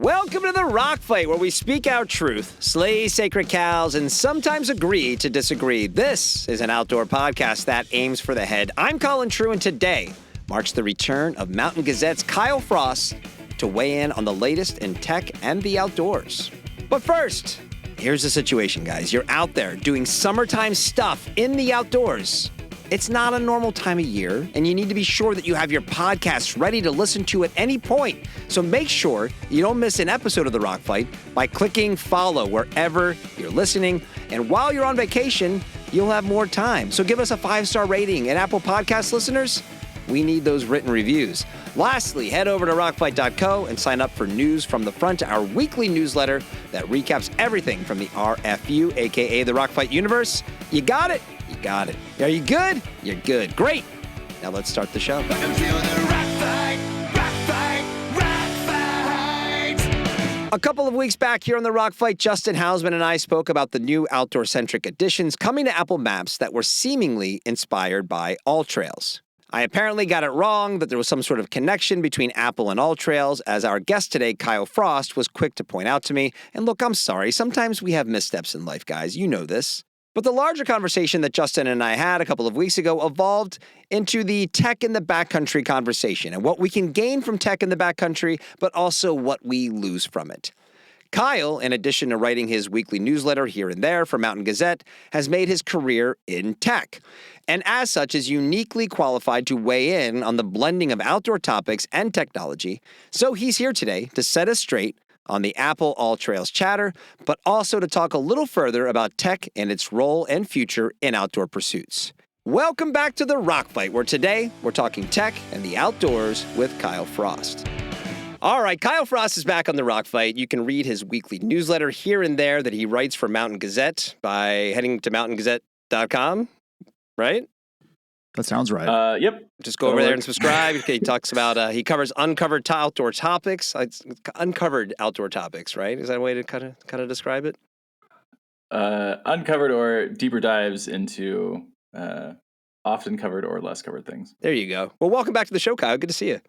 Welcome to the Rock Fight, where we speak our truth, slay sacred cows, and sometimes agree to disagree. This is an outdoor podcast that aims for the head. I'm Colin True, and today marks the return of Mountain Gazette's Kyle Frost to weigh in on the latest in tech and the outdoors. But first, here's the situation, guys. You're out there doing summertime stuff in the outdoors. It's not a normal time of year, and you need to be sure that you have your podcasts ready to listen to at any point. So make sure you don't miss an episode of The Rock Fight by clicking follow wherever you're listening. And while you're on vacation, you'll have more time. So give us a 5-star rating. And Apple Podcast listeners, we need those written reviews. Lastly, head over to rockfight.co and sign up for News from the Front, our weekly newsletter that recaps everything from the RFU, aka the Rock Fight universe. You got it? You got it. Are you good? You're good. Great. Now let's start the show. Welcome to the Rock Fight, Rock Fight, Rock Fight. A couple of weeks back here on the Rock Fight, Justin Hausman and I spoke about the new outdoor-centric additions coming to Apple Maps that were seemingly inspired by AllTrails. I apparently got it wrong, that there was some sort of connection between Apple and AllTrails, as our guest today, Kyle Frost, was quick to point out to me. And look, I'm sorry. Sometimes we have missteps in life, guys. You know this. But the larger conversation that Justin and I had a couple of weeks ago evolved into the tech in the backcountry conversation and what we can gain from tech in the backcountry, but also what we lose from it. Kyle, in addition to writing his weekly newsletter here and there for Mountain Gazette, has made his career in tech, and as such is uniquely qualified to weigh in on the blending of outdoor topics and technology. So he's here today to set us straight on the Apple AllTrails chatter, but also to talk a little further about tech and its role and future in outdoor pursuits. Welcome back to the Rock Fight, where today we're talking tech and the outdoors with Kyle Frost. All right, Kyle Frost is back on the Rock Fight. You can read his weekly newsletter here and there that he writes for Mountain Gazette by heading to mountaingazette.com, right? That sounds right. Yep. Just go over there and subscribe. He talks about, he covers uncovered outdoor topics. It's uncovered outdoor topics, right? Is that a way to kind of describe it? Uncovered or deeper dives into often covered or less covered things. There you go. Well, welcome back to the show, Kyle. Good to see you.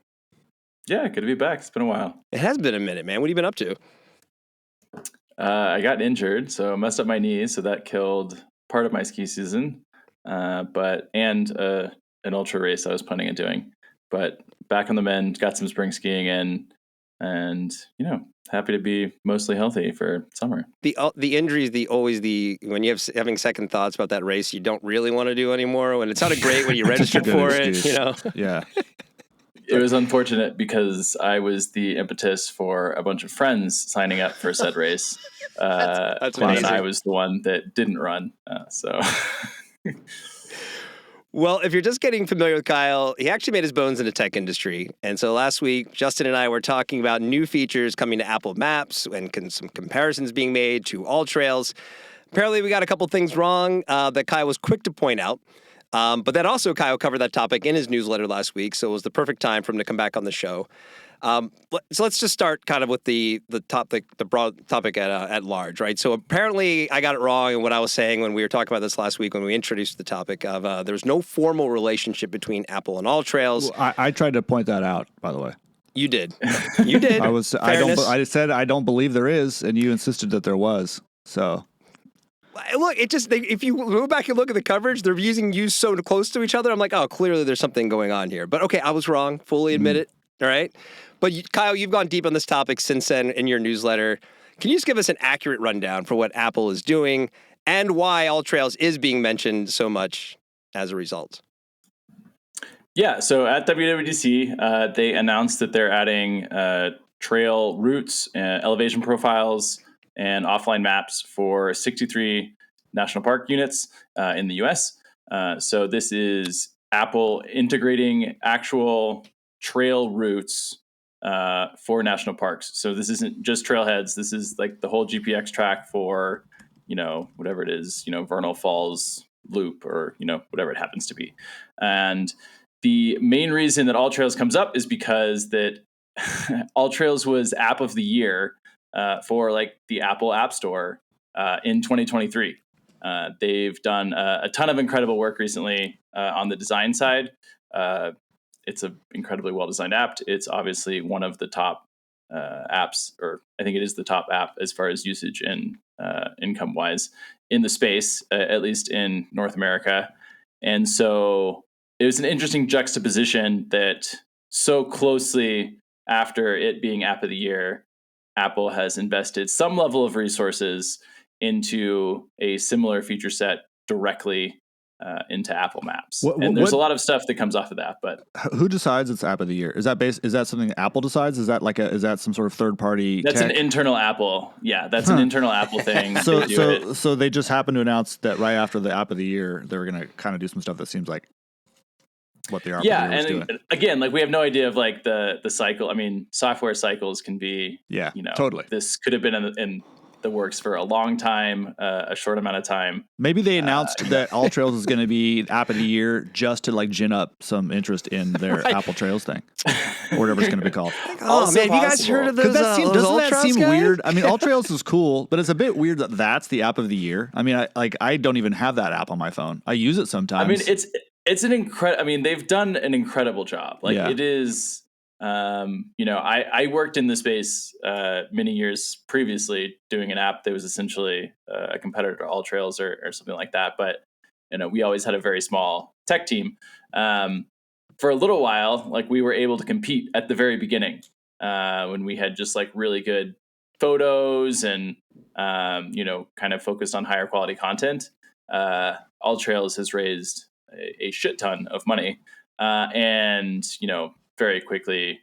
Yeah, good to be back. It's been a while. It has been a minute, man. What have you been up to? I got injured, so messed up my knees, so that killed part of my ski season. An ultra race I was planning on doing, but back on the mend, got some spring skiing in, and happy to be mostly healthy for summer. The injury is when you having second thoughts about that race you don't really want to do anymore. When it sounded great when you registered for excuse. it, Yeah. It was unfortunate because I was the impetus for a bunch of friends signing up for said race. That's and amazing. I was the one that didn't run. Well, if you're just getting familiar with Kyle, he actually made his bones in the tech industry. And so last week, Justin and I were talking about new features coming to Apple Maps and some comparisons being made to AllTrails. Apparently, we got a couple things wrong that Kyle was quick to point out. But then also Kyle covered that topic in his newsletter last week, so it was the perfect time for him to come back on the show. So let's just start kind of with the broad topic at large, right? So apparently I got it wrong in what I was saying when we were talking about this last week when we introduced the topic of there's no formal relationship between Apple and AllTrails. Well, I tried to point that out, by the way. You did. You did. I said I don't believe there is, and you insisted that there was. So look, if you go back and look at the coverage, they're using you so close to each other. I'm like, oh, clearly there's something going on here. But okay, I was wrong. Fully admit it. All right. But Kyle, you've gone deep on this topic since then in your newsletter. Can you just give us an accurate rundown for what Apple is doing and why AllTrails is being mentioned so much as a result? Yeah. So at WWDC, they announced that they're adding trail routes, elevation profiles, and offline maps for 63 national park units in the U.S. So this is Apple integrating actual trail routes for national parks. So this isn't just trailheads. This is like the whole GPX track for, whatever it is, Vernal Falls Loop or, whatever it happens to be. And the main reason that AllTrails comes up is because that AllTrails was app of the year for like the Apple App Store in 2023. They've done a ton of incredible work recently on the design side. It's an incredibly well-designed app. It's obviously one of the top apps, or I think it is the top app as far as usage and income wise in the space, at least in North America. And so it was an interesting juxtaposition that so closely after it being app of the year, Apple has invested some level of resources into a similar feature set directly into Apple Maps. And there's a lot of stuff that comes off of that. But who decides it's app of the year? Is that something Apple decides? Is that some sort of third party? That's an internal Apple. Yeah, that's an internal Apple thing. So they just happened to announce that right after the app of the year, they were going to kind of do some stuff that seems like what the app of the year was doing. Again, like we have no idea of like the cycle. I mean, software cycles can be, totally. This could have been in the works for a long time, a short amount of time. Maybe they announced that All Trails is going to be app of the year just to like gin up some interest in their Apple Trails thing, or whatever it's going to be called. Oh man, have you guys heard of those? Doesn't that seem guys? weird? I mean, All Trails is cool, but it's a bit weird that that's the app of the year. I mean, I don't even have that app on my phone. I use it sometimes. I mean, it's an incredible. I mean, they've done an incredible job. Like it is. I worked in the space many years previously doing an app that was essentially a competitor to All Trails or something like that. But we always had a very small tech team. For a little while, like we were able to compete at the very beginning when we had just like really good photos and kind of focused on higher quality content. All Trails has raised a shit ton of money, and very quickly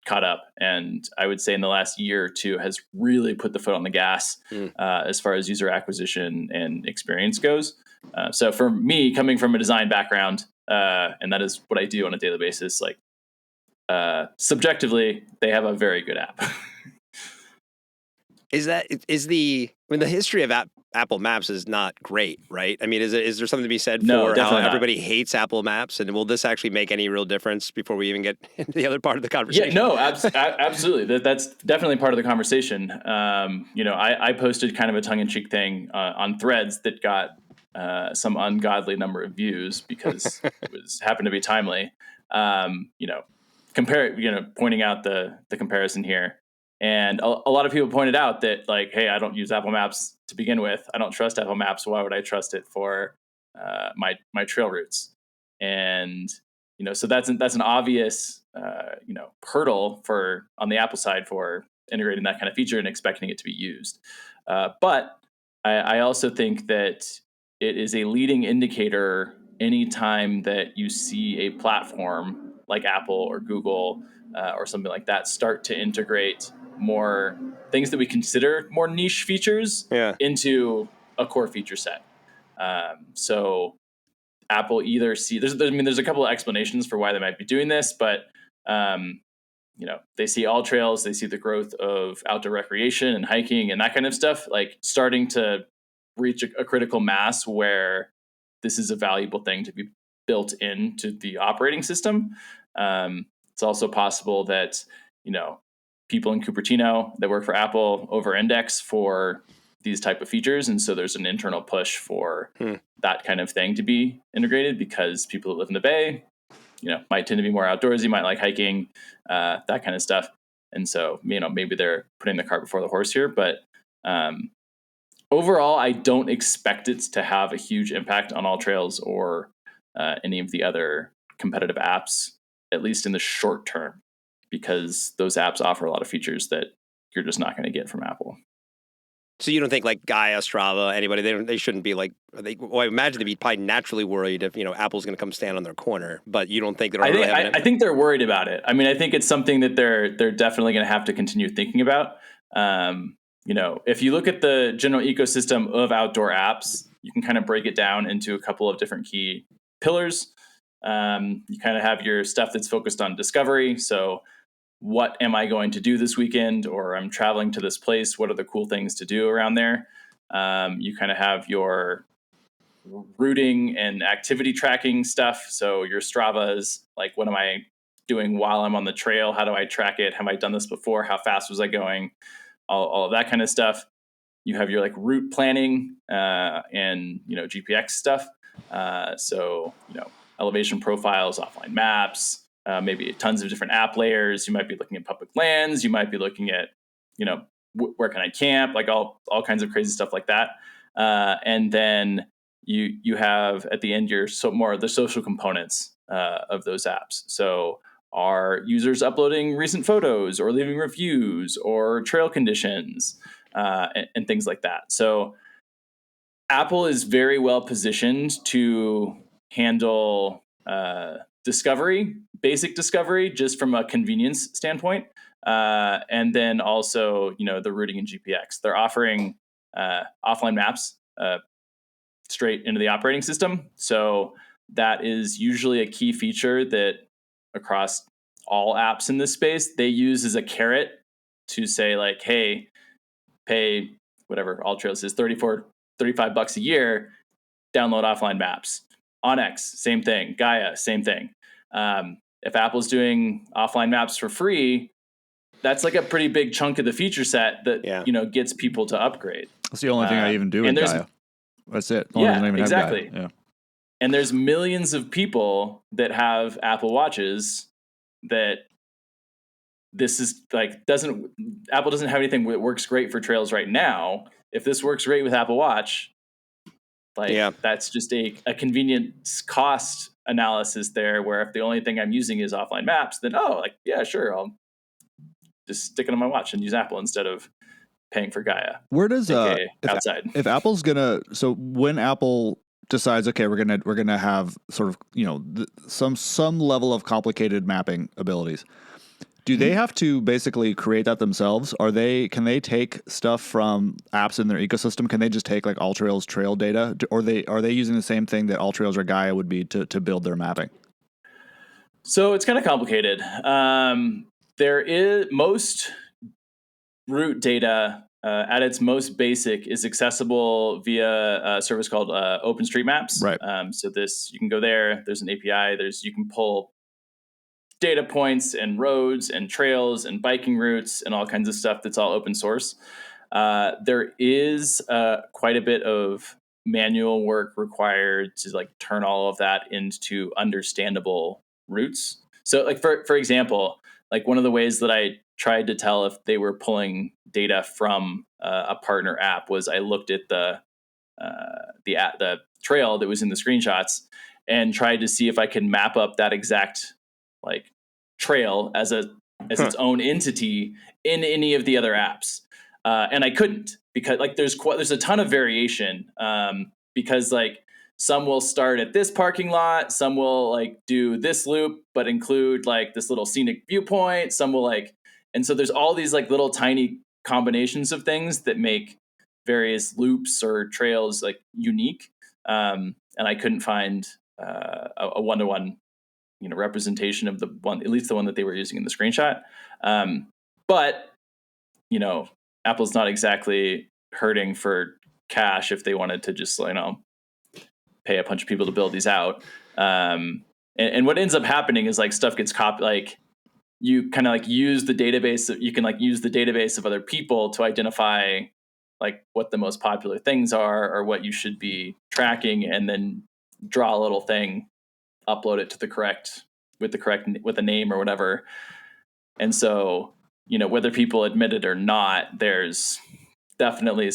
caught up, and I would say in the last year or two has really put the foot on the gas as far as user acquisition and experience goes. So for me, coming from a design background, and that is what I do on a daily basis, like subjectively, they have a very good app. The history of Apple Maps is not great, right? I mean, is there something to be said for how everybody hates Apple Maps? And will this actually make any real difference before we even get into the other part of the conversation? Yeah, no, absolutely. That's definitely part of the conversation. I posted kind of a tongue-in-cheek thing on Threads that got some ungodly number of views because it happened to be timely. Pointing out the comparison here. And a lot of people pointed out that, like, hey, I don't use Apple Maps to begin with. I don't trust Apple Maps. Why would I trust it for my trail routes? And so that's an obvious hurdle on the Apple side for integrating that kind of feature and expecting it to be used. But I also think that it is a leading indicator anytime that you see a platform like Apple or Google or something like that start to integrate more things that we consider more niche features into a core feature set. So Apple either there's a couple of explanations for why they might be doing this, but they see All Trails, they see the growth of outdoor recreation and hiking and that kind of stuff, like starting to reach a critical mass where this is a valuable thing to be built into the operating system. It's also possible that people in Cupertino that work for Apple over-index for these type of features, and so there's an internal push for that kind of thing to be integrated because people that live in the Bay, might tend to be more outdoorsy, might like hiking, that kind of stuff, and so maybe they're putting the cart before the horse here. But overall, I don't expect it to have a huge impact on All Trails or any of the other competitive apps, at least in the short term, because those apps offer a lot of features that you're just not going to get from Apple. So you don't think like Gaia, Strava, anybody, they shouldn't be like, I imagine they'd be probably naturally worried if, Apple's going to come stand on their corner, but you don't think they're really having I think they're worried about it. I mean, I think it's something that they're definitely going to have to continue thinking about. If you look at the general ecosystem of outdoor apps, you can kind of break it down into a couple of different key pillars. You kind of have your stuff that's focused on discovery. So what am I going to do this weekend? Or I'm traveling to this place. What are the cool things to do around there? You kind of have your routing and activity tracking stuff. So your Strava is like, what am I doing while I'm on the trail? How do I track it? Have I done this before? How fast was I going? All of that kind of stuff. You have your like route planning and GPX stuff. So elevation profiles, offline maps, maybe tons of different app layers. You might be looking at public lands. You might be looking at, where can I camp? Like all kinds of crazy stuff like that. And then you have at the end more of the social components of those apps. So are users uploading recent photos or leaving reviews or trail conditions and things like that. So Apple is very well positioned to handle basic discovery, just from a convenience standpoint. And then also, the routing and GPX. They're offering offline maps straight into the operating system. So that is usually a key feature that across all apps in this space, they use as a carrot to say like, hey, pay whatever AllTrails is, $35 a year, download offline maps. Onyx, same thing. Gaia, same thing. If Apple's doing offline maps for free, that's like a pretty big chunk of the feature set that gets people to upgrade. That's the only thing I even do in Gaia. That's it. Exactly. Yeah. And there's millions of people that have Apple Watches that this is like Apple doesn't have anything that works great for trails right now. If this works great with Apple Watch, that's just a convenient cost analysis there, where if the only thing I'm using is offline maps, then sure, I'll just stick it on my watch and use Apple instead of paying for Gaia. Where does outside? If Apple's when Apple decides, okay, we're gonna have sort of some level of complicated mapping abilities, do they have to basically create that themselves? Can they take stuff from apps in their ecosystem? Can they just take like AllTrails trail data, or are they using the same thing that AllTrails or Gaia would be to build their mapping? So it's kind of complicated. There is most route data at its most basic is accessible via a service called OpenStreetMaps. Right. So you can go there. There's an API. You can pull data points and roads and trails and biking routes and all kinds of stuff that's all open source. There is quite a bit of manual work required to like turn all of that into understandable routes. So like for example, like one of the ways that I tried to tell if they were pulling data from a partner app was I looked at the trail that was in the screenshots and tried to see if I could map up that exact like trail as its own entity in any of the other apps, and I couldn't, because like there's a ton of variation, because like some will start at this parking lot, some will like do this loop but include like this little scenic viewpoint, some will and so there's all these like little tiny combinations of things that make various loops or trails like unique, and I couldn't find a one-to-one representation of the one, at least the one that they were using in the screenshot. But Apple's not exactly hurting for cash if they wanted to just pay a bunch of people to build these out. And what ends up happening is like stuff gets copied. Like you kind of like use the database. You can like use the database of other people to identify like what the most popular things are or what you should be tracking, and then draw a little thing, upload it to with a name or whatever. And so, whether people admit it or not, there's definitely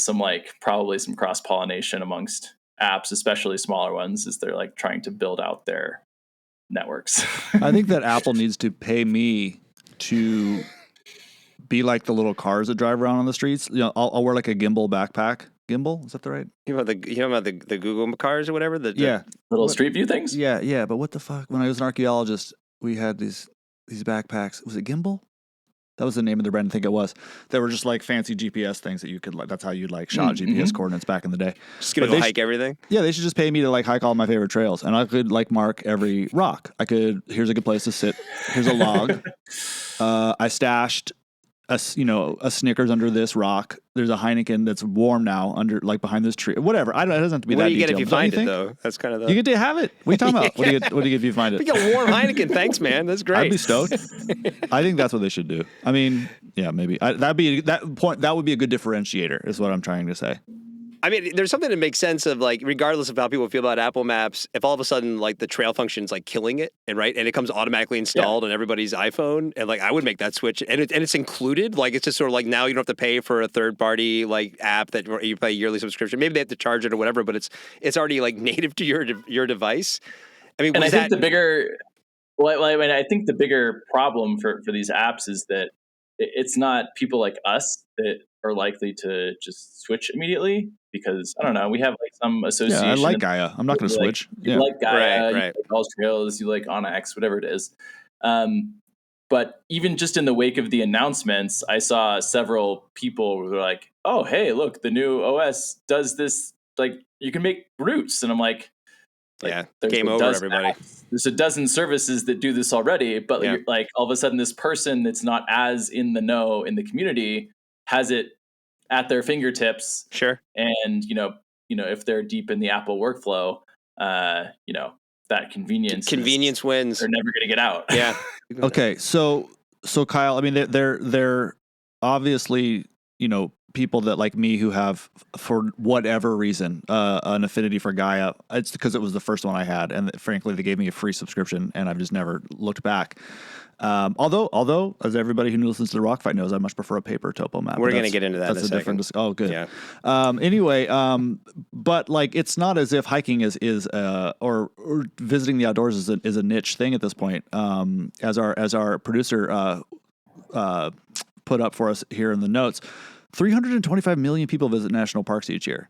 probably some cross-pollination amongst apps, especially smaller ones, as they're like trying to build out their networks. I think that Apple needs to pay me to be like the little cars that drive around on the streets. I'll wear like a gimbal backpack. Gimbal? Is that the right? You know about the Google cars or whatever? Little Street View things? Yeah. But what the fuck? When I was an archaeologist, we had these backpacks. Was it Gimbal? That was the name of the brand. I think it was. They were just like fancy GPS things that you could like. That's how you like shot GPS coordinates back in the day. Just gonna go hike everything. Yeah, they should just pay me to like hike all my favorite trails, and I could like mark every rock. Here's a good place to sit. Here's a log. I stashed a Snickers under this rock. There's a Heineken that's warm now under like behind this tree. Whatever. It doesn't have to be that detailed. What do you get if you find it though? That's kind of the... You get to have it. What are you talking about? What do you get if you find it? We got warm Heineken. Thanks, man. That's great. I'd be stoked. I think that's what they should do. I mean, yeah, maybe that would be a good differentiator. Is what I'm trying to say. I mean, there's something that makes sense of like, regardless of how people feel about Apple Maps, if all of a sudden like the trail function's like killing it, and right, and it comes automatically installed on everybody's iPhone, and like I would make that switch, and it's included. Like it's just sort of like now you don't have to pay for a third party like app that you pay a yearly subscription. Maybe they have to charge it or whatever, but it's already like native to your device. I mean, And I was think that the bigger, I think the bigger problem for these apps is that it's not people like us that are likely to just switch immediately because I don't know, we have like some association. Yeah, I like Gaia. I'm not going to switch. You Yeah. like Gaia, you Right. like All Trails, you like Onyx, whatever it is. But even just in the wake of the announcements, I saw several people who were like, "Oh, hey, look, the new OS does this. Like, you can make routes," and I'm like, yeah, there's game a over, dozen everybody. apps. There's a dozen services that do this already, but Yeah. like all of a sudden, this person that's not as in the know in the community has it at their fingertips, Sure. and if they're deep in the Apple workflow, that convenience Wins. they're never going to get out. Yeah. Okay, so Kyle, I mean, they're obviously people that like me who have for whatever reason an affinity for Gaia. It's because it was the first one I had, and frankly, they gave me a free subscription, and I've just never looked back. Although, as everybody who listens to the Rock Fight knows, I much prefer a paper topo map. We're going to get into that. That's in a different. second. Oh, good. Yeah. Anyway, but like it's not as if hiking is or visiting the outdoors is a niche thing at this point. As our producer put up for us here in the notes. 325 million people visit national parks each year,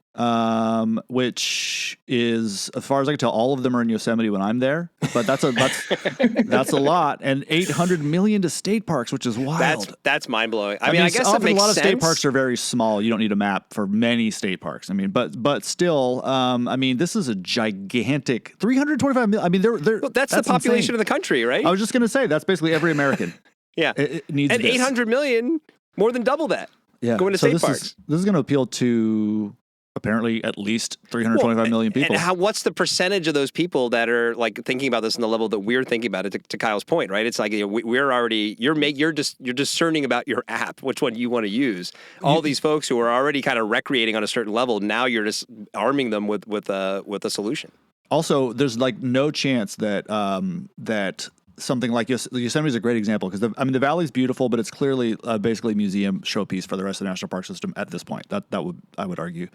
which is, as far as I can tell, all of them are in Yosemite when I'm there. But that's a lot, and 800 million to state parks, which is wild. That's mind blowing. I mean, I guess often it makes a lot of sense. state parks are very small. You don't need a map for many state parks. I mean, but still, I mean, this is a gigantic 325 million. I mean, That's the population insane. of the country, right? I was just going to say that's basically every American. Yeah, it needs and this. 800 million, more than double that. Yeah, going to state parks. This is going to appeal to apparently at least 325 million people. And what's the percentage of those people that are like thinking about this in the level that we're thinking about it? To Kyle's point, right? It's like we're already you're discerning about your app, which one you want to use. All these folks who are already kind of recreating on a certain level, now you're just arming them with a solution. Also, there's like no chance that that something like Yosemite is a great example because the valley's beautiful, but it's clearly basically a museum showpiece for the rest of the national park system at this point. I would argue,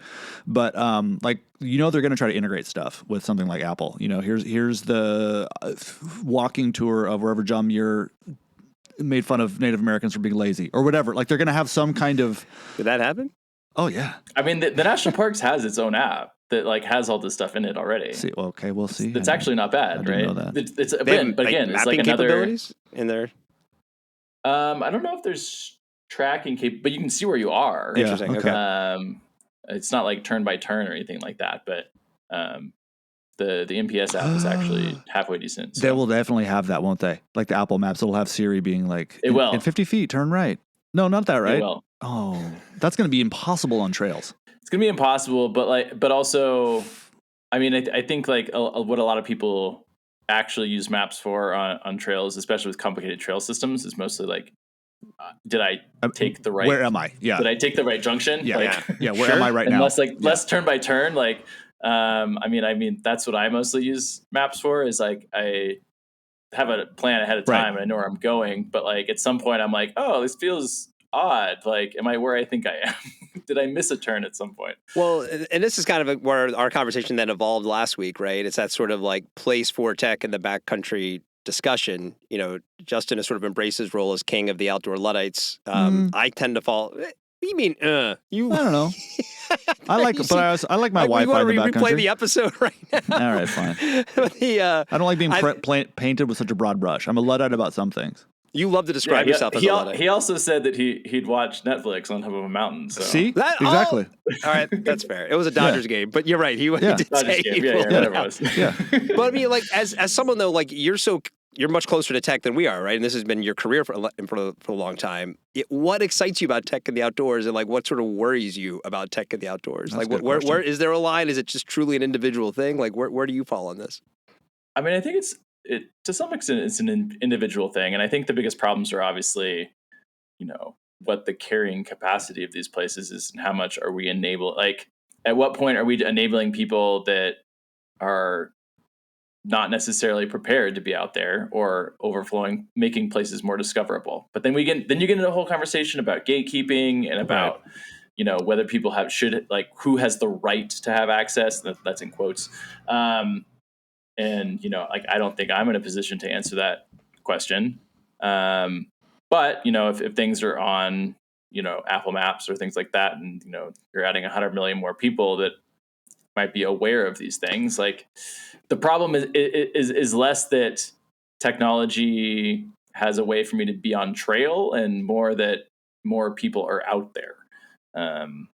but they're going to try to integrate stuff with something like Apple. Here's the walking tour of wherever John Muir made fun of Native Americans for being lazy or whatever. Like they're going to have some kind of. Did that happen? Oh yeah. I mean, the national parks has its own app that like has all this stuff in it already. Okay, we'll see. It's actually not bad, right? Know that. It's again, it's like another capabilities in there. I don't know if there's tracking but you can see where you are. Interesting. Okay. It's not like turn by turn or anything like that, but the NPS app is actually halfway decent. So. They will definitely have that, won't they? Like the Apple Maps, it'll have Siri being like, it will. In 50 feet, turn right. No, not that, right? It will. Oh, that's going to be impossible on trails. It's gonna be impossible, but also, I mean, I think like what a lot of people actually use maps for on trails, especially with complicated trail systems, is mostly like, did I take the right? Where am I? Yeah. Did I take the right junction? Yeah. Like, Yeah. Where am I right now? Less turn by turn. Like, I mean, that's what I mostly use maps for. Is like I have a plan ahead of time and I know where I'm going, but like at some point I'm like, oh, this feels odd. Like, am I where I think I am? Did I miss a turn at some point? Well, and this is kind of where our conversation then evolved last week, right? It's that sort of like place for tech in the backcountry discussion. Justin has sort of embraced his role as king of the outdoor Luddites. I tend to fall. What do you mean? You? I don't know. I like my Wi-Fi You in the want to replay backcountry. the episode right now? All right, fine. I don't like being painted with such a broad brush. I'm a Luddite about some things. You love to describe yourself as a Luddite. He also said that he'd watch Netflix on top of a mountain. So. See? Exactly. All right, that's fair. It was a Dodgers game, but you're right. He did say whatever it was. Yeah. But I mean, like as someone though, like you're much closer to tech than we are, right? And this has been your career for a long time. What excites you about tech in the outdoors, and like what sort of worries you about tech in the outdoors? That's like, where is there a line? Is it just truly an individual thing? Like, where do you fall on this? I mean, I think it to some extent it's an individual thing, and I think the biggest problems are obviously, what the carrying capacity of these places is, and how much are we enabled. Like, at what point are we enabling people that are not necessarily prepared to be out there or overflowing, making places more discoverable? But then you get into a whole conversation about gatekeeping and about, whether people who has the right to have access. That's in quotes. And, I don't think I'm in a position to answer that question. But, if things are on, Apple Maps or things like that, and, you're adding 100 million more people that might be aware of these things, like, the problem is less that technology has a way for me to be on trail, and more that more people are out there. And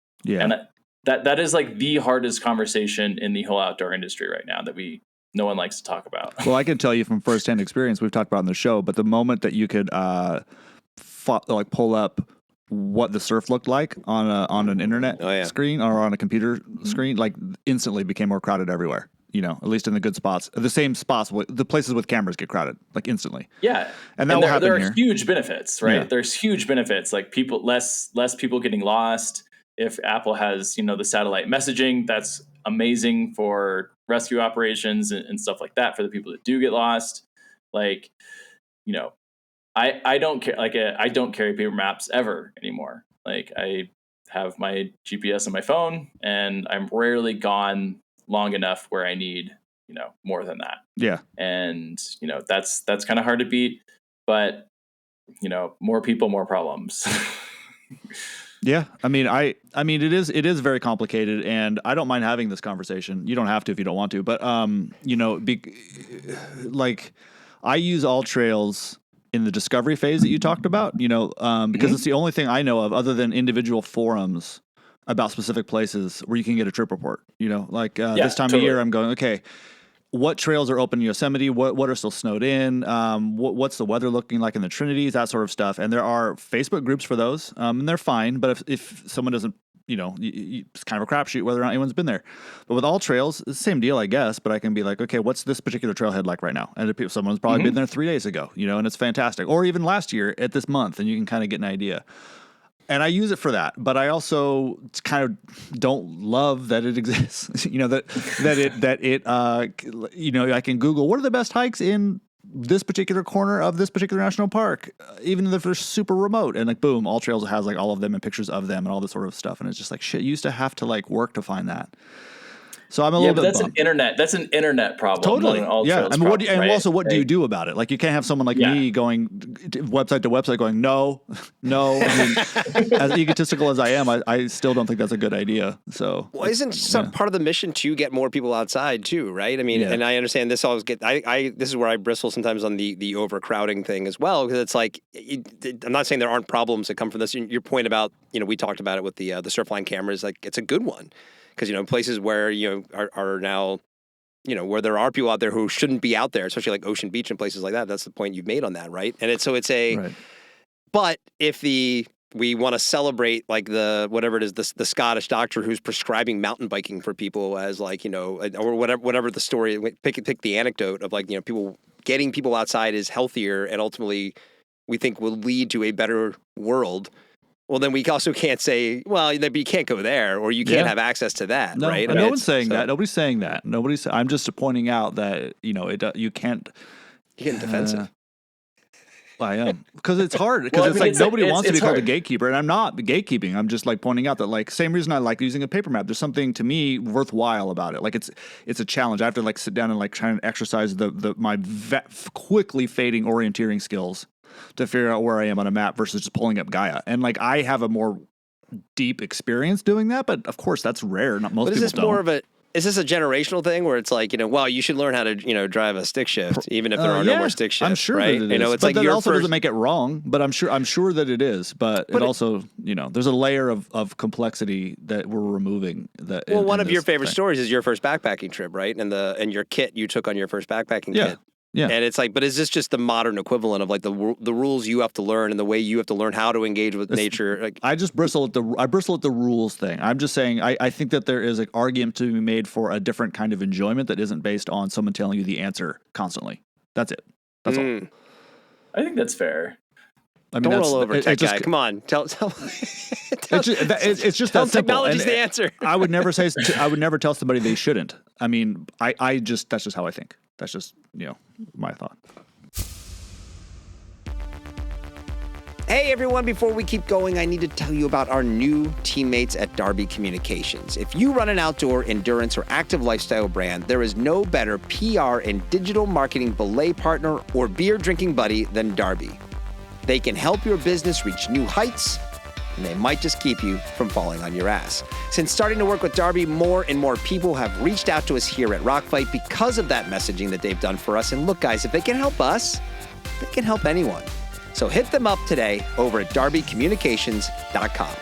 that is like the hardest conversation in the whole outdoor industry right now that no one likes to talk about. Well, I can tell you from firsthand experience, we've talked about on the show, but the moment that you could pull up what the surf looked like on an internet screen or on a computer screen, like instantly became more crowded everywhere. At least in the good spots, the same spots, the places with cameras get crowded like instantly. Yeah, and that will happen there here. are huge benefits, right? Yeah. There's huge benefits, like less people getting lost. If Apple has the satellite messaging, that's amazing for rescue operations and stuff like that for the people that do get lost. Like, I don't care. Like, I don't carry paper maps ever anymore. Like, I have my GPS on my phone, and I'm rarely gone long enough where I need, more than that. Yeah. And, that's kind of hard to beat, but, more people, more problems. Yeah. I mean, it is very complicated, and I don't mind having this conversation. You don't have to if you don't want to, but, I use All Trails in the discovery phase that you talked about, because it's the only thing I know of other than individual forums about specific places where you can get a trip report, this time of year I'm going, okay, what trails are open in Yosemite? What are still snowed in? What's the weather looking like in the Trinities? That sort of stuff. And there are Facebook groups for those, and they're fine. But if someone doesn't, it's kind of a crapshoot whether or not anyone's been there. But with All Trails, it's the same deal, I guess. But I can be like, okay, what's this particular trailhead like right now? And someone's probably been there 3 days ago, and it's fantastic. Or even last year at this month, and you can kind of get an idea. And I use it for that, but I also kind of don't love that it exists. I can Google what are the best hikes in this particular corner of this particular national park, even if they're super remote. And like, boom, All Trails has like all of them and pictures of them and all this sort of stuff. And it's just like, shit, you used to have to like work to find that. So I'm a little bit that's bummed. That's an internet problem. Totally. Yeah. I mean, what do you do about it? Like, you can't have someone like me going website to website going, no. I mean, as egotistical as I am, I still don't think that's a good idea. So, well, isn't some part of the mission to get more people outside too, right? I mean, and I understand this always this is where I bristle sometimes on the overcrowding thing as well, because it's like, I'm not saying there aren't problems that come from this. Your point about, we talked about it with the Surfline cameras, like, it's a good one. Because, places where, are now, where there are people out there who shouldn't be out there, especially like Ocean Beach and places like that. That's the point you've made on that, right? And right. But if we want to celebrate like whatever it is, the Scottish doctor who's prescribing mountain biking for people as like, or whatever the story, pick the anecdote of like, getting people outside is healthier and ultimately we think will lead to a better world. Well, then we also can't say, well, you can't go there, or you can't have access to that, right? No one's saying that. Nobody's saying that. I'm just pointing out that you can't. You're getting defensive. I am, because it's hard. Because nobody wants to be called a gatekeeper, and I'm not gatekeeping. I'm just like pointing out that like same reason I like using a paper map. There's something to me worthwhile about it. Like it's a challenge. I have to like sit down and like try and exercise my quickly fading orienteering skills to figure out where I am on a map versus just pulling up Gaia. And like, I have a more deep experience doing that, but of course that's rare. Not most people don't. Is this a generational thing where it's like, well, you should learn how to, drive a stick shift, even if there are no more stick shifts. I'm sure right? that it is. It's but like that also doesn't make it wrong, but I'm sure that it is. But it also, there's a layer of complexity that we're removing. Well, one of your favorite stories is your first backpacking trip, right? And your kit you took on your first backpacking kit. Yeah. And it's like, but is this just the modern equivalent of like the rules you have to learn and the way you have to learn how to engage with nature? Like, I bristle at the rules thing. I'm just saying I think that there is an argument to be made for a different kind of enjoyment that isn't based on someone telling you the answer constantly. That's it. That's all. I think that's fair. I mean, Don't that's roll over, it tech just, guy. Come on, tell it's just tell that simple. technology's And the answer. I would never tell somebody they shouldn't. I mean, that's just how I think. That's just, my thought. Hey everyone, before we keep going, I need to tell you about our new teammates at Darby Communications. If you run an outdoor, endurance, or active lifestyle brand, there is no better PR and digital marketing belay partner or beer drinking buddy than Darby. They can help your business reach new heights, and they might just keep you from falling on your ass. Since starting to work with Darby, more and more people have reached out to us here at Rockfight because of that messaging that they've done for us. And look, guys, if they can help us, they can help anyone. So hit them up today over at darbycommunications.com.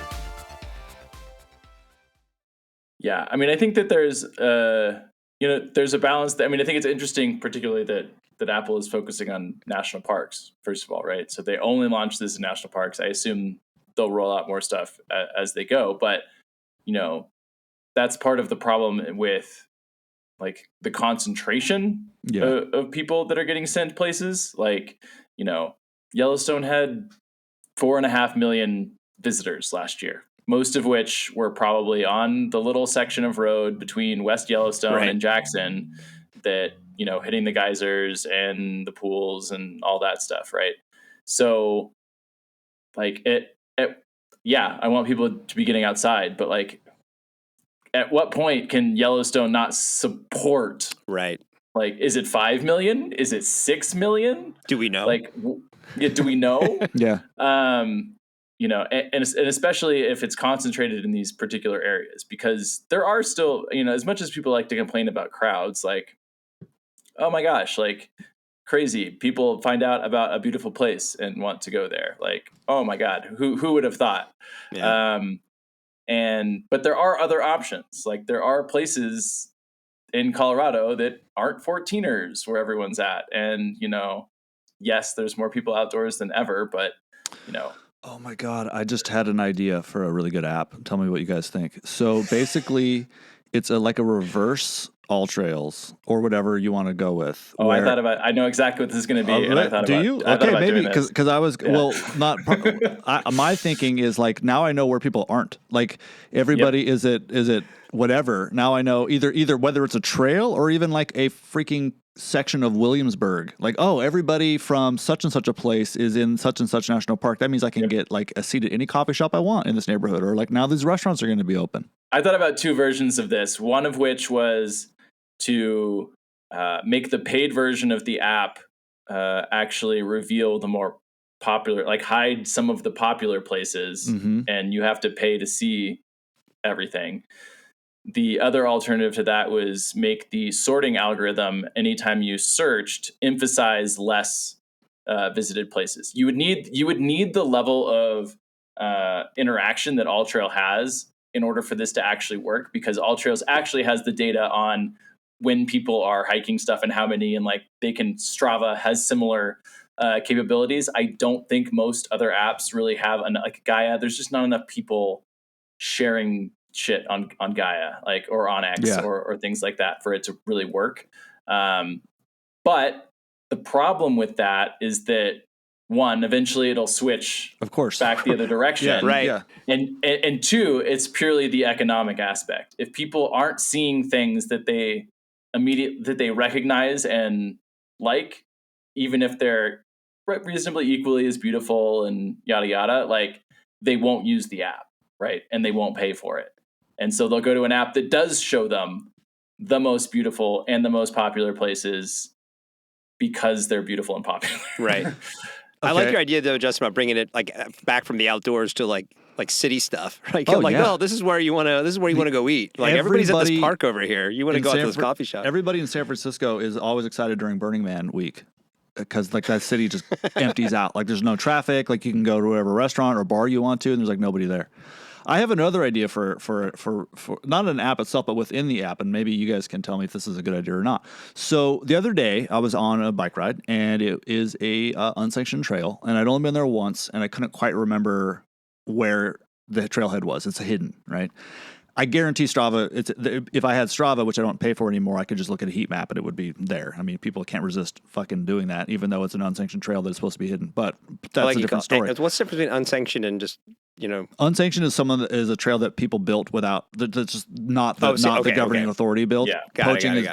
Yeah, I mean, I think that there's a balance. I mean, I think it's interesting, particularly that Apple is focusing on national parks, first of all, right? So they only launched this in national parks. I assume they'll roll out more stuff as they go. But, that's part of the problem with like the concentration of people that are getting sent places. Like, Yellowstone had 4.5 million visitors last year, most of which were probably on the little section of road between West Yellowstone and Jackson that, hitting the geysers and the pools and all that stuff. Right. So like I want people to be getting outside, but like, at what point can Yellowstone not support? Right. Like, is it 5 million? Is it 6 million? Do we know? Like, do we know? Yeah. And especially if it's concentrated in these particular areas, because there are still, as much as people like to complain about crowds, like, oh my gosh, like crazy. People find out about a beautiful place and want to go there. Like, oh my God, who would have thought? Yeah. But there are other options. Like there are places in Colorado that aren't 14ers where everyone's at. And, yes, there's more people outdoors than ever, but, Oh my God, I just had an idea for a really good app. Tell me what you guys think. So basically, it's like a reverse all trails or whatever you want to go with. Oh, I know exactly what this is going to be. And I thought do about, you? I thought Okay, about maybe doing this. because I was not. My thinking is like now I know where people aren't. Like everybody is it whatever. Now I know either whether it's a trail or even like a freaking section of Williamsburg. Like, oh, everybody from such and such a place is in such and such national park. That means I can get like a seat at any coffee shop I want in this neighborhood, or like now these restaurants are going to be open. I thought about two versions of this. One of which was to make the paid version of the app actually reveal the more popular, like hide some of the popular places, and you have to pay to see everything. The other alternative to that was make the sorting algorithm, anytime you searched, emphasize less visited places. You would need the level of interaction that AllTrail has in order for this to actually work, because AllTrails actually has the data on when people are hiking stuff and how many, and like Strava has similar capabilities. I don't think most other apps really have like Gaia. There's just not enough people sharing shit on Gaia, like, or on X or things like that for it to really work. But the problem with that is that one, eventually it'll switch, of course, back the other direction. Right. Yeah. And two, it's purely the economic aspect. If people aren't seeing things that they recognize and like, even if they're reasonably equally as beautiful and yada yada, like they won't use the app, right? And they won't pay for it. And so they'll go to an app that does show them the most beautiful and the most popular places because they're beautiful and popular. Right. I like your idea though, Justin, about bringing it like back from the outdoors to like city stuff. Right? Oh, this is where you want to go eat. Like everybody's at this park over here. You want to go out to this coffee shop. Everybody in San Francisco is always excited during Burning Man week because like that city just empties out. Like there's no traffic. Like you can go to whatever restaurant or bar you want to, and there's like nobody there. I have another idea for not an app itself, but within the app, and maybe you guys can tell me if this is a good idea or not. So the other day, I was on a bike ride, and it is a unsanctioned trail, and I'd only been there once, and I couldn't quite remember where the trailhead was. It's hidden, right? I guarantee Strava. If I had Strava, which I don't pay for anymore, I could just look at a heat map and it would be there. I mean, people can't resist fucking doing that, even though it's an unsanctioned trail that's supposed to be hidden. But that's a different story. What's the difference between unsanctioned and just unsanctioned is a trail that people built without that's just not the governing authority built. Yeah.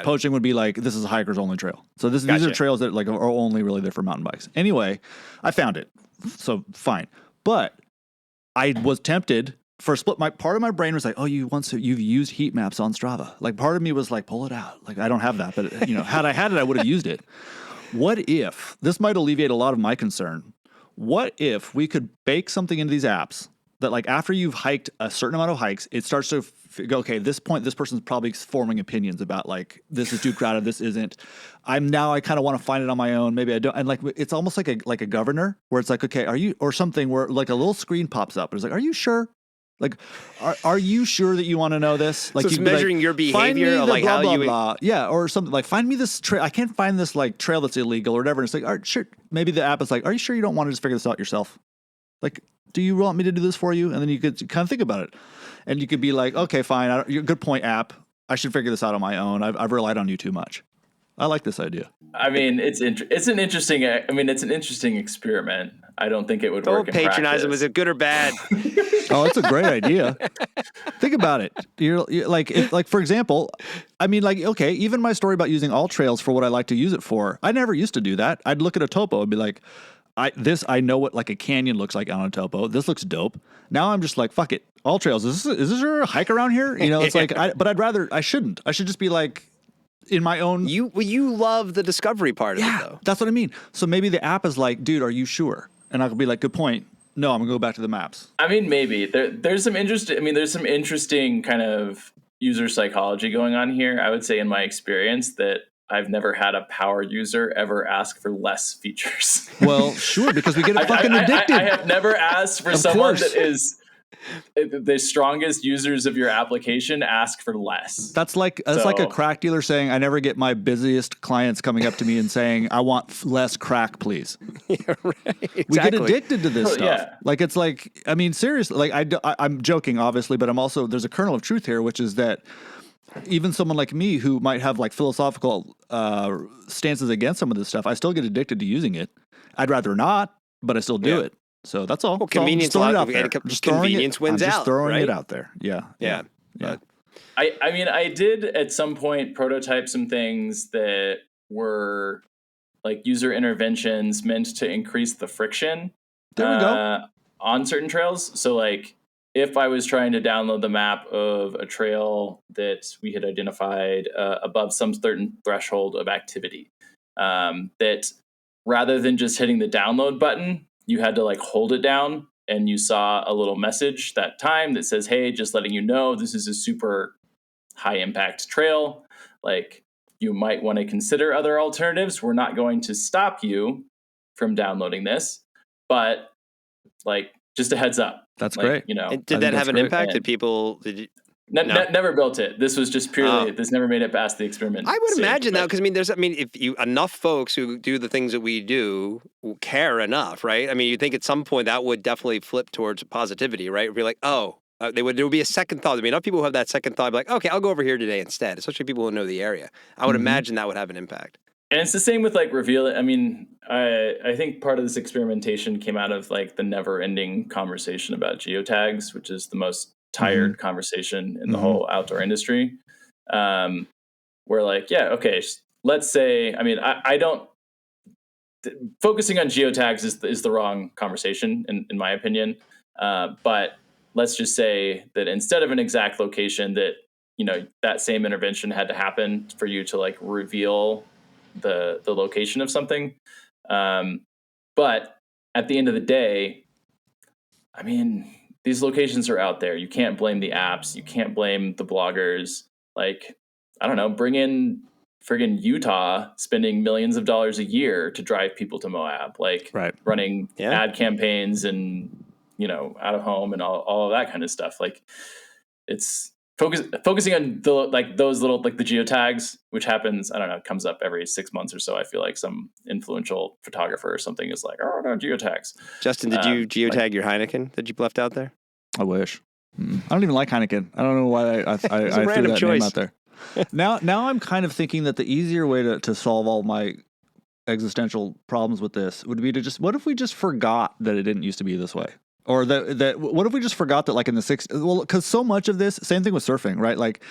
Poaching would be like, this is a hikers only trail. So these are trails that like are only really there for mountain bikes. Anyway, I found it, so fine. But I was tempted for a split. Part of my brain was like, oh, you've used heat maps on Strava. Like part of me was like, pull it out. Like I don't have that, but had I had it, I would have used it. What if this might alleviate a lot of my concern? What if we could bake something into these apps that like after you've hiked a certain amount of hikes, it starts to go, okay, this point, this person's probably forming opinions about like, this is too crowded, this isn't. I kind of want to find it on my own. Maybe I don't. And like, it's almost like a governor where it's like, okay, are you, or something where like a little screen pops up. It's like, are you sure? Like, are you sure that you want to know this? Like, so it's measuring your behavior, of like blah, how blah, you blah. Yeah, or something like find me this trail. I can't find this like trail that's illegal or whatever. And it's like, all right, sure. Maybe the app is like, are you sure you don't want to just figure this out yourself? Like, do you want me to do this for you? And then you could kind of think about it, and you could be like, okay, fine. Good point, app. I should figure this out on my own. I've relied on you too much. I like this idea. I mean, it's an interesting experiment. I don't think it would work. Don't patronize them. Is it good or bad? Oh, it's a great idea. Think about it. You're like, for example, I mean, like, okay, even my story about using all trails for what I like to use it for. I never used to do that. I'd look at a topo and be like, I know what like a canyon looks like on a topo. This looks dope. Now I'm just like, fuck it. All trails. Is this a hike around here? It's like, but I shouldn't. I should just be like, in my own. You love the discovery part of it, though. That's what I mean. So maybe the app is like, dude, are you sure? And I could be like, good point. No, I'm gonna go back to the maps. I mean, maybe there's some interesting kind of user psychology going on here. I would say in my experience that I've never had a power user ever ask for less features. Well, sure, because we get fucking addicted. I have never asked for someone that is the strongest users of your application ask for less. That's like a crack dealer saying, I never get my busiest clients coming up to me and saying, I want less crack, please. Yeah, right. Exactly. We get addicted to this stuff. Yeah. Like, it's like, I mean, seriously, like I'm joking, obviously, but there's a kernel of truth here, which is that even someone like me who might have like philosophical stances against some of this stuff, I still get addicted to using it. I'd rather not, but I still do it. So that's all. Well, convenience wins out. Just throwing it out there. Yeah. I mean, I did at some point prototype some things that were like user interventions meant to increase the friction. There we go. On certain trails. So like if I was trying to download the map of a trail that we had identified above some certain threshold of activity, that rather than just hitting the download button, you had to like hold it down and you saw a little message that time that says, hey, just letting you know, this is a super high impact trail. Like you might want to consider other alternatives. We're not going to stop you from downloading this, but like just a heads up. That's like, great. And did that have an impact? Did people? Never built it. This was just purely. This never made it past the experiment. I would imagine that because if enough folks who do the things that we do care enough, right? I mean, you think at some point that would definitely flip towards positivity, right? It'd be like, there would be a second thought. I mean, enough people who have that second thought, be like, okay, I'll go over here today instead. Especially people who know the area. I would imagine that would have an impact. And it's the same with like reveal. I mean, I think part of this experimentation came out of like the never-ending conversation about geotags, which is the most tired conversation in the whole outdoor industry. Where like, yeah, okay, let's say, I mean, I don't. Focusing on geotags is the wrong conversation in my opinion. But let's just say that instead of an exact location, that that same intervention had to happen for you to like reveal the location of something. But at the end of the day, I mean, these locations are out there. You can't blame the apps. You can't blame the bloggers. Like, I don't know, bring in friggin' Utah spending millions of dollars a year to drive people to Moab, like running ad campaigns and, out of home and all of that kind of stuff. Like it's focusing on those little, like the geotags, which happens, I don't know, comes up every 6 months or so. I feel like some influential photographer or something is like, oh no, geotags. Justin, did you geotag your Heineken that you left out there? I wish. I don't even like Heineken. I don't know why I It's a threw random that choice. name out there. Now I'm kind of thinking that the easier way to solve all my existential problems with this would be to just, what if we just forgot that it didn't used to be this way? Or that what if we just forgot that, like, in the 60s, well, because so much of this, same thing with surfing, right? Like,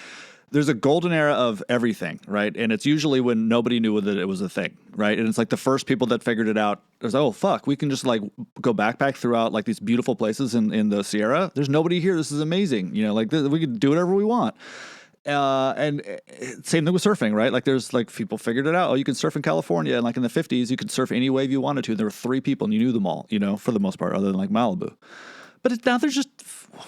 there's a golden era of everything, right? And it's usually when nobody knew that it was a thing, right? And it's like the first people that figured it out was, oh, fuck, we can just like go backpack throughout like these beautiful places in the Sierra. There's nobody here. This is amazing. You know, like we can do whatever we want. And same thing with surfing, right? Like, there's like people figured it out. Oh, you can surf in California, and like in the 50s, you could surf any wave you wanted to. And there were 3 people, and you knew them all, you know, for the most part, other than like Malibu. But now there's just,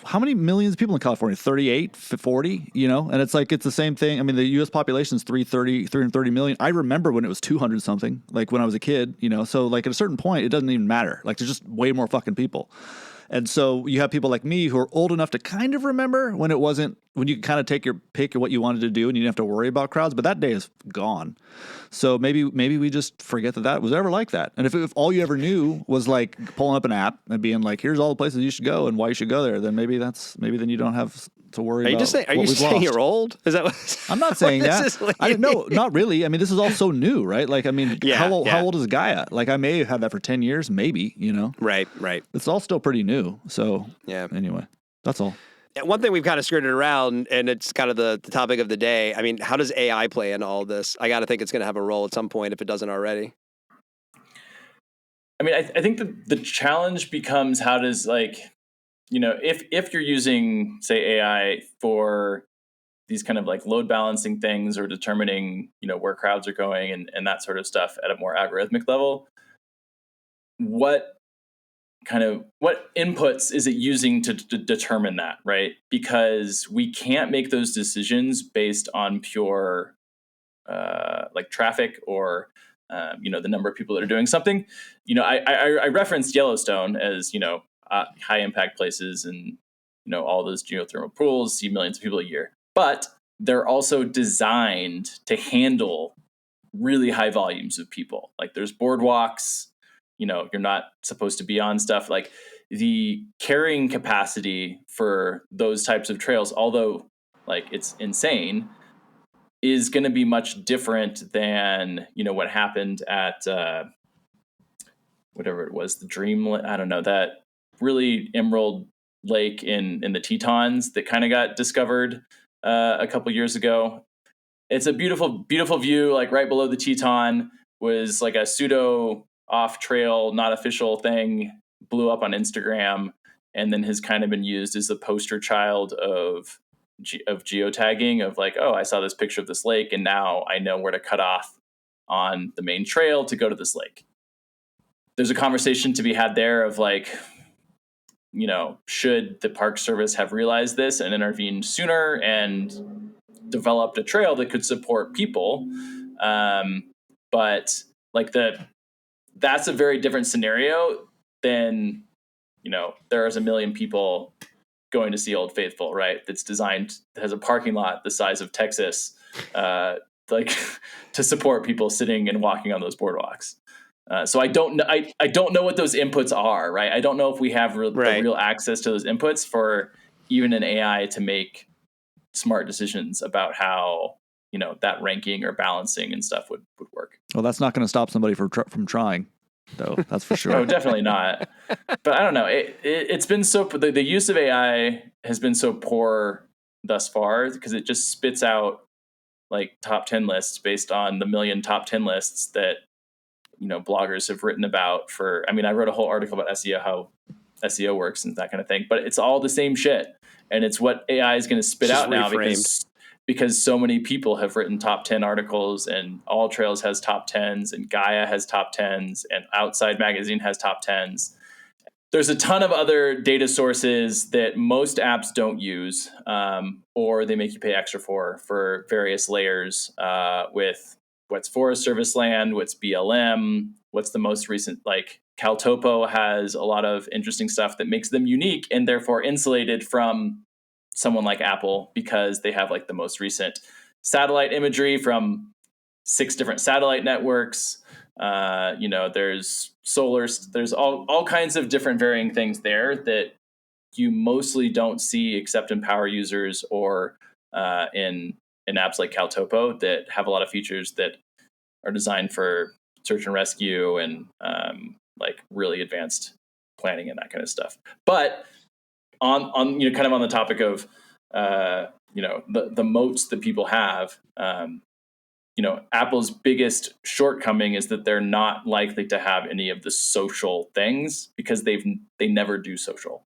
how many millions of people in California? 38, 40, you know? And it's like, it's the same thing. I mean, the U.S. population is 330 million. I remember when it was 200 something, like when I was a kid, you know? So like at a certain point, it doesn't even matter. Like, there's just way more fucking people. And so you have people like me who are old enough to kind of remember when it wasn't, when you could kind of take your pick of what you wanted to do and you didn't have to worry about crowds, but that day is gone. So maybe we just forget that was ever like that. And if all you ever knew was like pulling up an app and being like, here's all the places you should go and why you should go there, then maybe then you don't have to worry about Are you saying you're old? Is that what I'm not saying what that. this is I no, not really. I mean, this is all so new, right? Like, I mean, Yeah, how yeah. old is Gaia? Like, I may have had that for 10 years, maybe, you know? Right. It's all still pretty new. So Yeah. anyway, that's all. And one thing we've kind of skirted around, and it's kind of the topic of the day. I mean, how does AI play in all this? I got to think it's going to have a role at some point if it doesn't already. I mean, I think the challenge becomes, how does, like, you know, if you're using, say, AI for these kind of like load balancing things or determining, you know, where crowds are going and that sort of stuff at a more algorithmic level, what inputs is it using to determine that, right? Because we can't make those decisions based on pure like traffic or you know, the number of people that are doing something. You know, I referenced Yellowstone as, you know, high impact places, and, you know, all those geothermal pools see millions of people a year, but they're also designed to handle really high volumes of people. Like, there's boardwalks, you know, you're not supposed to be on stuff. Like, the carrying capacity for those types of trails, although like it's insane, is going to be much different than, you know, what happened at whatever it was, the Dream, I don't know, that really emerald lake in the Tetons that kind of got discovered a couple years ago. It's a beautiful view. Like, right below the Teton was like a pseudo off trail, not official thing, blew up on Instagram, and then has kind of been used as the poster child of geotagging, of like, oh, I saw this picture of this lake and now I know where to cut off on the main trail to go to this lake. There's a conversation to be had there of like, you know, should the Park Service have realized this and intervened sooner and developed a trail that could support people? But like, that's a very different scenario than, you know, there's a million people going to see Old Faithful, right? That's designed, has a parking lot the size of Texas, like to support people sitting and walking on those boardwalks. So I don't know. I don't know what those inputs are, right? I don't know if we have the real access to those inputs for even an AI to make smart decisions about how, you know, that ranking or balancing and stuff would work. Well, that's not going to stop somebody from trying, though. That's for sure. No, definitely not. But I don't know. It's been so, the use of AI has been so poor thus far, because it just spits out like top 10 lists based on the million top 10 lists that, you know, bloggers have written about for, I mean, I wrote a whole article about SEO, how SEO works and that kind of thing, but it's all the same shit. And it's what AI is going to spit out now, because so many people have written top 10 articles, and All Trails has top 10s, and Gaia has top 10s, and Outside Magazine has top 10s. There's a ton of other data sources that most apps don't use, or they make you pay extra for various layers, with what's Forest Service land, what's BLM, what's the most recent, like CalTopo has a lot of interesting stuff that makes them unique and therefore insulated from someone like Apple, because they have like the most recent satellite imagery from 6 different satellite networks. You know, there's solar, there's all kinds of different varying things there that you mostly don't see except in power users or in apps like Caltopo that have a lot of features that are designed for search and rescue and like really advanced planning and that kind of stuff. But on you know, kind of on the topic of you know, the moats that people have, you know, Apple's biggest shortcoming is that they're not likely to have any of the social things because they never do social.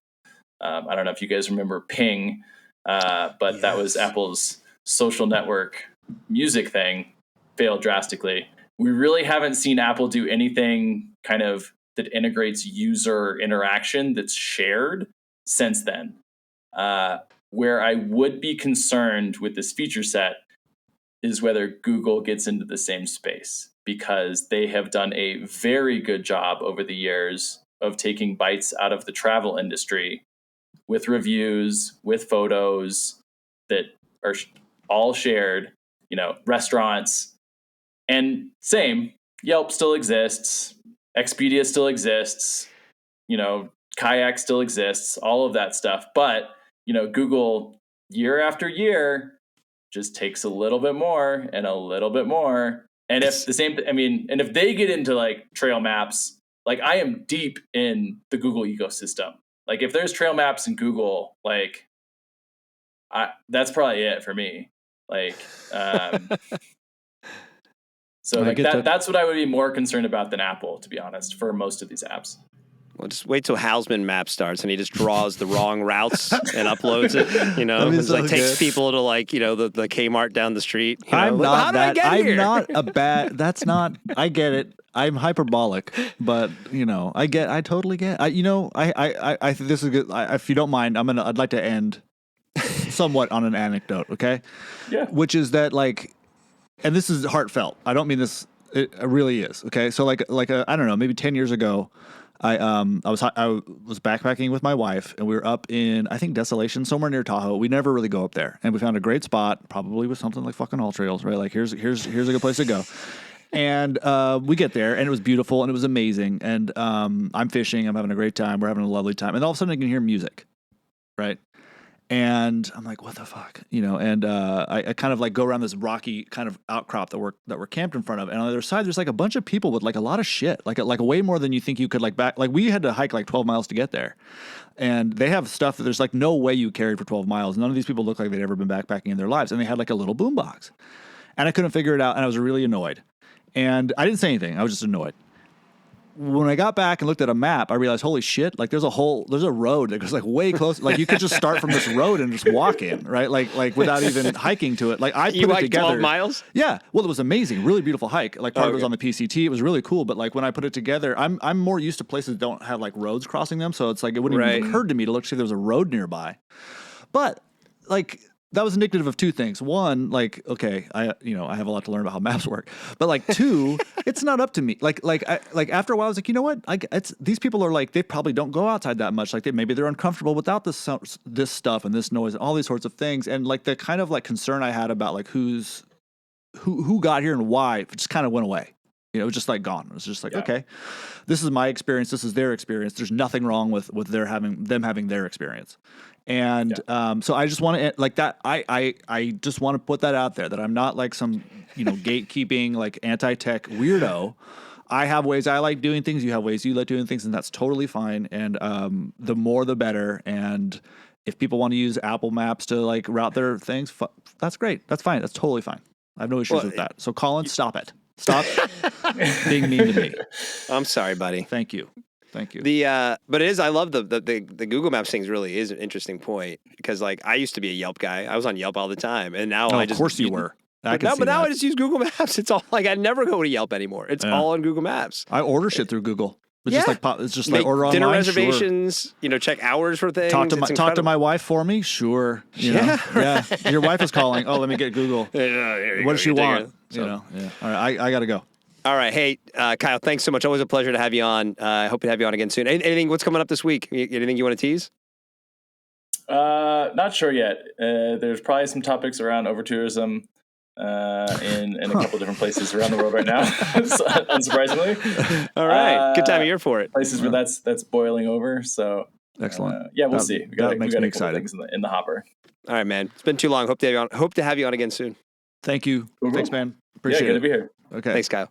I don't know if you guys remember Ping, but that was Apple's social network music thing, failed drastically. We really haven't seen Apple do anything kind of that integrates user interaction that's shared since then. Where I would be concerned with this feature set is whether Google gets into the same space, because they have done a very good job over the years of taking bites out of the travel industry with reviews, with photos that are all shared, you know, restaurants. And same, Yelp still exists, Expedia still exists, you know, Kayak still exists, all of that stuff. But, you know, Google year after year just takes a little bit more and a little bit more. And if the same, I mean, and if they get into like trail maps, like I am deep in the Google ecosystem. Like if there's trail maps in Google, like that's probably it for me. Like, so like that's what I would be more concerned about than Apple, to be honest, for most of these apps. Well, just wait till Hausman Map starts and he just draws the wrong routes and uploads it. You know, it's like takes people to like, you know, the Kmart down the street. You know? I'm not how did I that. get I'm here? not a bad. That's not. I get it. I'm hyperbolic, but you know, I totally get. I think this is good. If you don't mind, I'd like to end somewhat on an anecdote. Okay. Yeah. Which is that like, and this is heartfelt. I don't mean this. It really is. Okay. So like I don't know, maybe 10 years ago. I was backpacking with my wife, and we were up in, I think, Desolation, somewhere near Tahoe. We never really go up there, and we found a great spot, probably with something like fucking All Trails, right? Like here's a good place to go. And we get there, and it was beautiful, and it was amazing. And I'm fishing, I'm having a great time, we're having a lovely time, and all of a sudden I can hear music, right? And I'm like, what the fuck, you know? And I kind of like go around this rocky kind of outcrop that we're camped in front of, and on the other side there's like a bunch of people with like a lot of shit, like way more than you think you could like back. Like we had to hike like 12 miles to get there, and they have stuff that there's like no way you carried for 12 miles. None of these people look like they'd ever been backpacking in their lives, and they had like a little boombox, and I couldn't figure it out, and I was really annoyed, and I didn't say anything. I was just annoyed. When I got back and looked at a map, I realized, holy shit, like there's a road that goes like way close. Like you could just start from this road and just walk in, right? Like without even hiking to it. Like I put it together. 12 miles? Yeah. Well, it was amazing. Really beautiful hike. Like part of it was on the PCT. It was really cool. But like when I put it together, I'm more used to places that don't have like roads crossing them. So it's like, it wouldn't even have occurred to me to look see if there was a road nearby. But like, that was indicative of two things. One, like, okay, I have a lot to learn about how maps work. But like, two, it's not up to me. Like after a while, I was like, you know what? These people are like, they probably don't go outside that much. Like maybe they're uncomfortable without this stuff and this noise and all these sorts of things. And like the kind of like concern I had about like who got here and why just kind of went away. You know, it was just like gone. It was just like, okay, this is my experience. This is their experience. There's nothing wrong with them having their experience. And so I just want to like that. I just want to put that out there that I'm not like some, you know, gatekeeping, like anti-tech weirdo. I have ways I like doing things. You have ways you like doing things, and that's totally fine. And the more, the better. And if people want to use Apple Maps to like route their things, that's great. That's fine. That's totally fine. I have no issues with that. So Colin, stop it. Stop being mean to me. I'm sorry, buddy. Thank you. But it is. I love the Google Maps thing. Really is an interesting point, because like I used to be a Yelp guy. I was on Yelp all the time, and now of course you were. But now I just use Google Maps. It's all like I never go to Yelp anymore. It's all on Google Maps. I order shit through Google. It's just like order online. Dinner reservations. Sure. You know, check hours for things. Talk to my wife for me. Sure. You know? Yeah. Your wife is calling. Oh, let me get Google. What does she want? You know. Yeah. All right. I gotta go. All right. Hey, Kyle, thanks so much. Always a pleasure to have you on. I hope to have you on again soon. Anything? What's coming up this week? Anything you want to tease? Not sure yet. There's probably some topics around over-tourism in a couple of different places around the world right now, unsurprisingly. All right. Good time of year for it. Places where that's boiling over. So Excellent. Yeah, we'll That- see. that We got makes a me couple excited. things in the hopper. All right, man. It's been too long. Hope to have you on again soon. Thank you. Cool. Thanks, man. Yeah, Appreciate good it. to be here. Okay. Thanks, Kyle.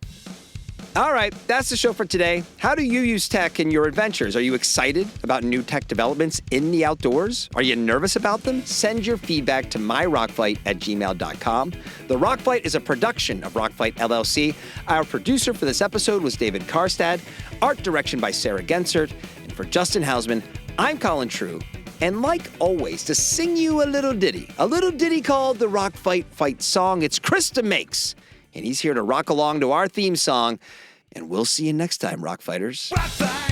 All right, that's the show for today. How do you use tech in your adventures? Are you excited about new tech developments in the outdoors? Are you nervous about them? Send your feedback to myrockfight@gmail.com. The Rockfight is a production of Rockfight LLC. Our producer for this episode was David Karstad. Art direction by Sarah Gensert. And for Justin Hausman, I'm Colin True. And like always, to sing you a little ditty called the Rockfight Fight Song, it's Krista Makes. And he's here to rock along to our theme song. And we'll see you next time, Rock Fighters. Rock fight.